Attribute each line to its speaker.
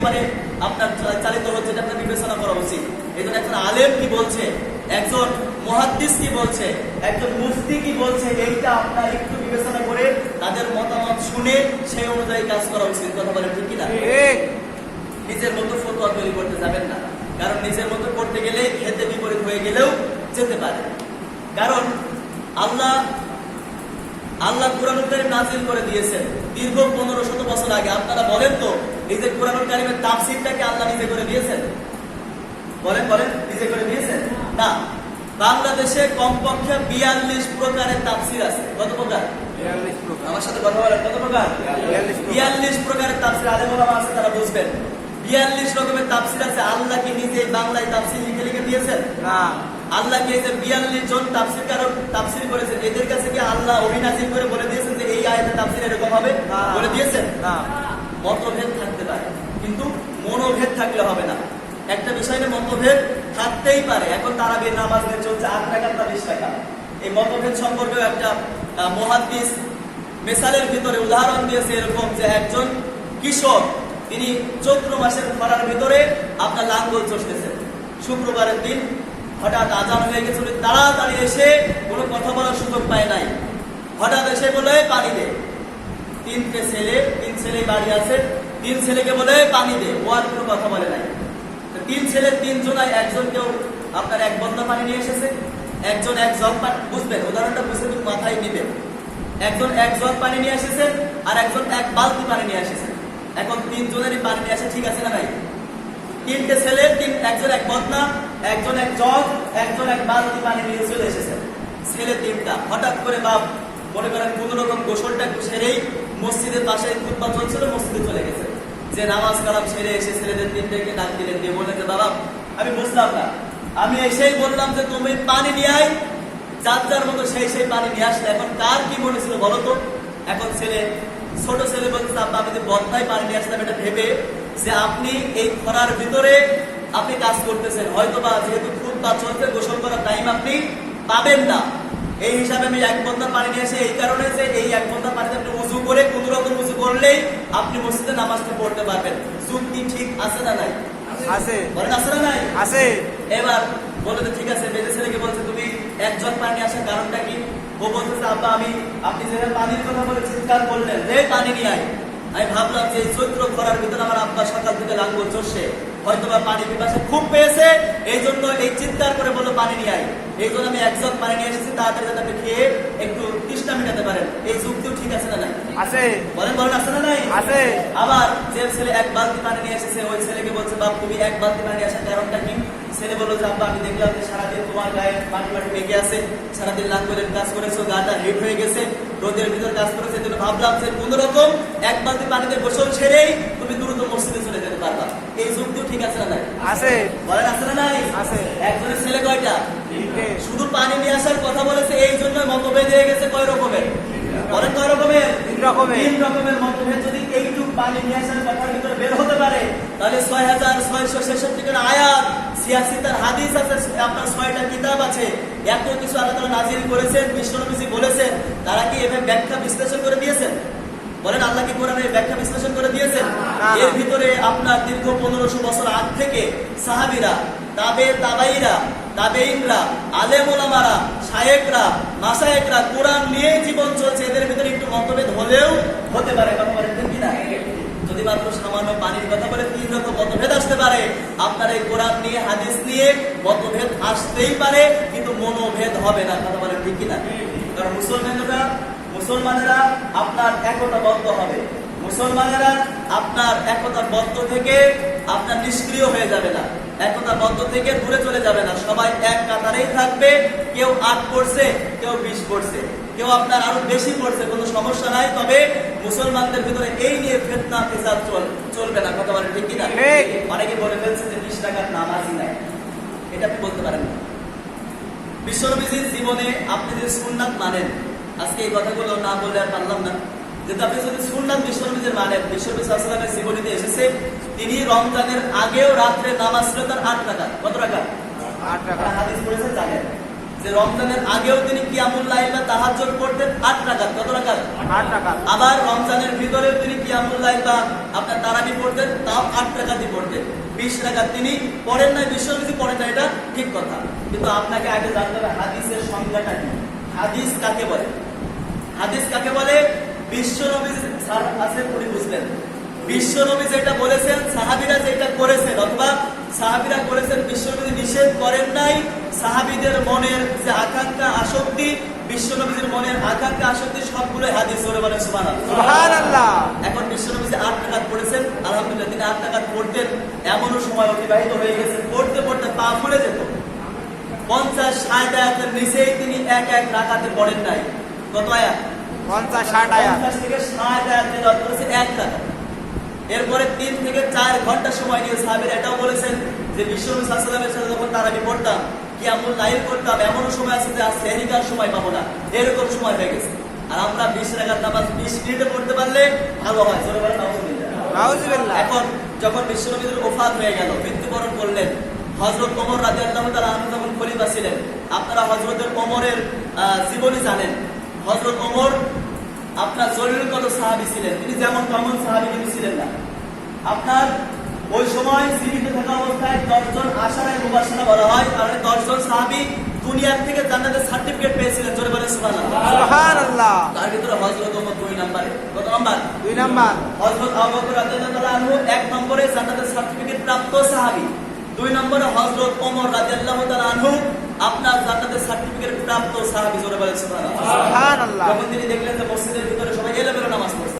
Speaker 1: মানে আপনার চালিত হচ্ছে, এটা আপনার বিবেচনা করা উচিত। এই জন্য একজন আলেম কি বলছে, একজন মুহাদ্দিস কি বলছে, একজন মুফতি কি বলছে, এইটা আপনার একটু বিবেচনা করে তাদের মতামত শুনে সেই অনুযায়ী কাজ করা উচিত। কথা বলেন ঠিক কিনা? নিজের মতো ফতোয়া তৈরি করতে যাবেন না, কারণ নিজের মতো করতে গেলে খেতে বিপরীত হয়ে গেলেও যেতে পারে। কারণ আল্লাহ কুরআনুল কারীম নাযিল করে দিয়েছেন দীর্ঘ 1500 বছর আগে। আপনারা বলেন তো, এই যে কুরআনুল কারীমের তাফসীরটাকে আল্লাহ নিজে করে দিয়েছেন? বলেন নিজে করে দিয়েছেন? না। বাংলাদেশে কমপক্ষে 42 প্রকারের তাফসীর আছে। কত প্রকার? 42 প্রকার। আমার সাথে কথা বলেন, কত প্রকার? 42 প্রকারের তাফসীর আলেম ওলামা আছে, তারা বুঝবেন। 42 রকমের তাফসীর আছে। আল্লাহ কি নিজে বাংলায় তাফসীর লিখে দিয়েছেন? না। আল্লাহ কি এই যে 42 জন তাফসীরকারক তাফসীর করেছেন, এদের কাছে কি আল্লাহ ওহী নাযিল করে বলে দিয়েছেন যে এই আয়াতের তাফসীর এরকম হবে? বলে দিয়েছেন? না। মতভেদ থাকতে পারে, কিন্তু মনোভেদ থাকলে হবে না। একটা বিষয় নিয়ে মতভেদ থাকতেই পারে। এখন তারাবির নামাজ চলছে 8 রাকাত না 20 রাকাত। এই মতভেদ সম্পর্কে একটা মুহাদ্দিস মিসালের ভিতরে উদাহরণ দিয়েছে এরকম যে একজন কৃষক, তিনি চৈত্র মাসের খরার ভিতরে আপনার লাঙ্গল চষতেছেন। শুক্রবারের দিন হঠাৎ আজান হয়ে গেছে, তাড়াতাড়ি এসে কোনো কথা বলার সুযোগ পায় নাই। হঠাৎ এসে বলে পানি দে। তিন ছেলে বাড়ি আছে, 3 ছেলেকে বলে পানি দে। ও আর কোনো কথা বলে নাই। 3 ছেলে 3 জনায়, একজন কেউ আপনার 1 বন্যা পানি নিয়ে এসেছে, একজন 1 জগ পানি। বুঝবেন, উদাহরণটা বুঝে তুমি মাথায় নিবেন। একজন 1 জগ পানি নিয়ে এসেছে, আর একজন 1 বালতি পানি নিয়ে এসেছে। এখন 3 জনেরই পানি নিয়ে আসে, ঠিক আছে না ভাই? 3টে ছেলে, একজন 1 বদনা, একজন 1 জগ, একজন 1 বালতি পানি নিয়ে চলে এসেছে। ছেলে 3টা হঠাৎ করে বাপ মনে করেন কোন রকম গোসলটা সেরেই মসজিদের পাশে খুতবা চলছিল, মসজিদে চলে গেছে। যে নামাজ কালাম সেরে এসে ছেলেদের 3টেকে ডাক দিলেন, দিয়ে বললেন যে বাবা আমি বুঝলাম না, আমি এসেই বললাম যে তুমি পানি নিয়ে আয়, যার মতো সেই পানি নিয়ে আসলে, এখন কার কি মনে ছিল বলো তো? এখন ছোট ছেলে বলছে আব্বা আমি যে বদনায় পানি নিয়ে আসলাম, এটা ভেবে যে আপনি এই খরার ভিতরে আপনি কাজ করতেছেন, হয়তো বা যেহেতু খুতবা চলছে গোসল করার টাইম আপনি পাবেন না, এই হিসাবে আমি 1 বন্যা পানি নিয়ে আসি। এই কারণে যে এই 1 বন্যা পানিতে আপনি উযু করে কোন রকম উযু করলেই আপনি মসজিদে নামাজটা পড়তে পারবেন। যুক্তি ঠিক আছে না নাই? আছে। বলেন আছে না নাই? আছে। এবার বলে তো ঠিক আছে, বেজে ছেলেকে বলছে তুমি 1 জগ পানি আসার কারণটা কি? ও বলতেছে আব্বা আপনি যে পানির কথা বলে চিৎকার করলেন যে পানি নিয়ে আয়, আমি ভাবলাম যে চৈত্র খরার ভিতরে আমার আব্বা সকাল থেকে লাঙ্গল চষে, হয়তো বা পানি পিপাসা খুব পেয়েছে, এই জন্য এই চিৎকার করে বললো পানি নিয়ে আয়। এই জন্য আমি 1 জগ পানি নিয়ে এসেছি, তাড়াতাড়ি যাতে আপনি খেয়ে একটু তৃষ্ণা মেটাতে পারেন। এই যুক্তিও ঠিক আছে না নাই? আছে। বলেন আছে না নাই? আছে। আবার যে ছেলে 1 বালতি পানি নিয়ে এসেছে, ওই ছেলেকে বলছে বাপ তুমি 1 বালতি পানি আসার কারণটা কি? ছেলে বললো যে আব্বা আমি দেখলাম যে সারাদিন তোমার গায়ে পানি লেগে আছে, সারাদিন লাঙ্গলের কাজ করেছো, গাটা হিট হয়ে গেছে, রোদের ভিতরে কাজ করেছে, এই জন্য ভাবলাম যে কোন রকম 1 বালতি পানিতে গোসল ছেড়েই তুমি দ্রুত মসজিদে চলে যেতে পারবা। এই যুক্তিও ঠিক আছে না নাই? আছে। বলেন আছে না নাই? আছে। একজনের ছেলে কয়টা? শুধু পানি নিয়ে আসার কথা বলেছে, এই জন্য মতভেদ হয়ে গেছে কয় রকমের? বলেন কয় রকমের? 3 রকমের মতভেদ যদি এইটুক পানি নিয়ে আসার কথার ভিতরে বের হতে পারে, তাহলে 6666 টা আয়াত, 86 হাদিস আছে, আপনার 6টা কিতাব আছে, এত কিছু আল্লাহ তাআলা নাযিল করেছেন, বিশ্বনবী বলেছেন, তারা কি এভাবে ব্যাখ্যা বিশ্লেষণ করে দিয়েছেন? বলেন আল্লাহ কি কোরআনে ব্যাখ্যা বিশ্লেষণ করে দিয়েছেন? এর ভিতরে আপনার দীর্ঘ 1500 বছর আগ থেকে সাহাবীরা, তাবেঈরা, আলেম ওলামারা, শায়েখরা, মাশায়েখরা কোরআন নিয়ে জীবন চলছে, এদের ভিতরে একটু মতভেদ হলেও হতে পারে। কথা বলেন ঠিক কিনা? যদি মাত্র সামান্য পানির কথা বলে 3 রকম মতভেদ আসতে পারে, আপনার এই কোরআন নিয়ে হাদিস নিয়ে মতভেদ আসতেই পারে, কিন্তু মনোভেদ হবে না। কথা বলেন ঠিক কিনা? কারণ মুসলমানেরা আপনার একতাবদ্ধ হবে, মুসলমানেরা আপনার একতাবদ্ধ থেকে আপনার নিষ্ক্রিয় হয়ে যাবে না, একতাবদ্ধ থেকে দূরে চলে যাবে না, সবাই এক কাতারেই থাকবে। কেউ 8 পড়ছে, কেউ 20 পড়ছে, কেউ আপনার আরো বেশি পড়ছে, কোনো সমস্যা নাই। তবে মুসলমানদের ভিতরে এই নিয়ে ফিতনা ফিসাদ চলবে না। কথা বলেন ঠিক কিনা? অনেকে বলে ফেলছে যে 20 রাকাত নামাজই নাই, এটা আপনি বলতে পারেন না। বিশ্বনবীর জীবনে আপনি যে সুন্নাত মানেন, আজকে এই কথাগুলো না বললে আর পারলাম না, যেটা আপনি যদি সুন্নাত বিশ্বনবীর মানেন, বিশ্বনবী সাল্লাল্লাহু আলাইহি ওয়াসাল্লামের জীবনীতে এসেছে তিনি রমজানের আগেও রাত্রে নামাজ ছিল তার 8 রাকাত। কত রাকাত? 8 রাকাত। হাদিস পড়েছেন জানেন যে রমজানের আগেও তিনি কিয়ামুল লাইল বা তাহাজ্জুদ পড়তেন 8 রাকাত। কত রাকাত?
Speaker 2: 8 রাকাত।
Speaker 1: আবার রমজানের ভিতরেও তিনি কিয়ামুল লাইল বা আপনার তারাবি পড়তেন, তাও 8 রাকাতই পড়তেন। 20 রাকাত তিনি পড়েন নাই, বিশ্বনবী পড়েন না, এটা ঠিক কথা। কিন্তু আপনাকে আগে জানতে হবে হাদিসের সংজ্ঞাটা কি। হাদিস কাকে বলে? হাদিস কাকে বলে? বিশ্বনবী স্যার আছেন, উনি বুঝলেন। বিশ্বনবী যেটা বলেছেন, সাহাবীরা যেটা করেছেন, অথবা সাহাবীরা করেছেন, বিশ্বনবী নিষেধ করেন নাই। সাহাবীদের মনের যে আকাঙ্ক্ষা আসক্তি, বিশ্বনবীর মনের আকাঙ্ক্ষা আসক্তি, সবগুলো হাদিস ধরে বলে সুবহানাল্লাহ।
Speaker 2: সুবহানাল্লাহ।
Speaker 1: এখন বিশ্বনবী যে 8 রাকাত পড়েছেন, আলহামদুলিল্লাহ, তিনি 8 রাকাত পড়তেন, এমনও সময় অতিবাহিত হয়ে গেছে পড়তে পড়তে পা ফুলে যেত। 50-60 আয়াতের নিচেই তিনি এক এক রাকাতে পড়েন নাই। কত আয়াত?
Speaker 2: 50-60 আয়াত।
Speaker 1: 50 থেকে 60 আয়াত তেলাওয়াত করেছেন এক রাকাত। এরপরে 3 থেকে 4 ঘন্টা সময় নিয়ে সাহাবীরা এটাও বলেছেন যে বিশ্বনবী সাল্লাল্লাহু আলাইহি ওয়াসাল্লামের সাথে যখন তারাবি পড়তাম, কিয়ামুল লাইল করতাম, এমনও সময় আছে যে আজ সেহরিকার সময় পাবো না, এরকম সময় হয়ে গেছে। আর আমরা 20 রাকাত নামাজ 20 মিনিটে পড়তে পারলে ভালো হয়। জোরে বলেন নাউজুবিল্লাহ।
Speaker 2: নাউজুবিল্লাহ।
Speaker 1: এখন যখন বিশ্বনবীর ওফাত হয়ে গেল, মৃত্যুবরণ করলেন, হযরত ওমর রাদিয়াল্লাহু তাআলা আনহু যখন খলিফা ছিলেন, আপনারা হযরতের ওমরের জীবনী জানেন। হযরত ওমর আপনার জলিলুল কদর সাহাবী ছিলেন, তিনি যেমন তেমন সাহাবী কিন্তু ছিলেন না। আপনার ওই সময় জীবিত থাকা অবস্থায় 10 জন আশারায়ে মুবাশশিরা বলা হয়, কারণ 10 জন সাহাবী দুনিয়ার থেকে জান্নাতের সার্টিফিকেট পেয়েছিলেন। জোরে বলেন সুবহানাল্লাহ।
Speaker 2: সুবহানাল্লাহ।
Speaker 1: তার ভিতরে হযরত ওমর 2 নম্বরে। কত নম্বর?
Speaker 2: 2 নাম্বার।
Speaker 1: হযরত আবু বকর রাদিয়াল্লাহু আনহু 1 নম্বরে জান্নাতের সার্টিফিকেট প্রাপ্ত সাহাবী। 2 নম্বরে হযরত ওমর রাদিয়াল্লাহু তাআলা আনহু আপনার জান্নাতের সার্টিফিকেট প্রাপ্ত সাহাবী। জোরে বলেন সুবহানাল্লাহ।
Speaker 2: সুবহানাল্লাহ।
Speaker 1: যখন তিনি দেখলেন যে মসজিদের ভিতরে সবাই এলোমেলো নামাজ পড়ছে,